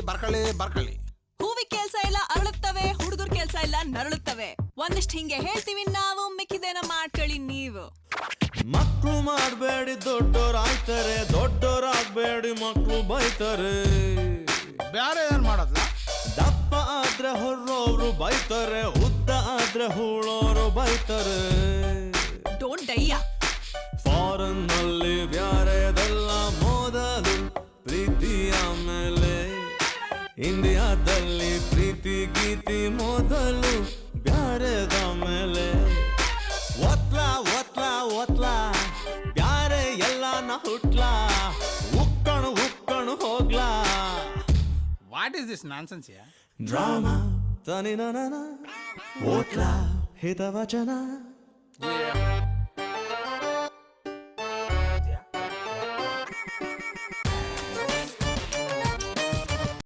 ಬರ್ಕೊಳ್ಳಿ. ಹೂವಿ ಕೆಲ್ಸ ಇಲ್ಲ ಅರಳುತ್ತವೆ, ಹುಡುಗರ್ ಕೆಲ್ಸ ಇಲ್ಲ ನರಳುತ್ತವೆ. ಒಂದಿಷ್ಟು ಹಿಂಗೆ ಹೇಳ್ತೀವಿ ನಾವು, ಮಿಕ್ಕಿದೇನ ಮಾಡ್ಕೊಳ್ಳಿ ನೀವು. ಮಕ್ಳು ಮಾಡ್ಬೇಡಿ ದೊಡ್ಡೋರಾಯ್ತಾರೆ, ದೊಡ್ಡೋರಾಗ್ಬೇಡಿ ಮಕ್ಳು ಬೈತಾರೆ. ಬ್ಯಾರೆ ಏನ್ ಮಾಡೋದ್ಲ? ದಪ್ಪ ಆದ್ರೆ ಹೊರ್ರೋರು ಬೈತಾರೆ, ಉದ್ದ ಆದ್ರೆ ಹೂಳೋರು ಬೈತಾರೆ. ಡೋಂಟ್ ಡೈಯ. ಫಾರಿನ್ ನಲ್ಲಿ ಬ್ಯಾರೆದೆಲ್ಲ ಮೊದಲು, ಪ್ರೀತಿ ಆಮೇಲೆ. ಇಂಡಿಯಾದಲ್ಲಿ ಪ್ರೀತಿ ಗೀತಿ ಮೊದಲು, ಬ್ಯಾರೆದ ಮೇಲೆ. ಒತ್ಲಾ ಒತ್ಲಾ ಒತ್ಲಾ ಬ್ಯಾರೆ ಎಲ್ಲಾನ ಹುಟ್ಲಾ, ಉಕ್ಕಣು ಹೋಗ್ಲಾ. What is this nonsense? Drama ತನಿ ನನ ಓತ್ಲಾ ಹಿತವಚನ.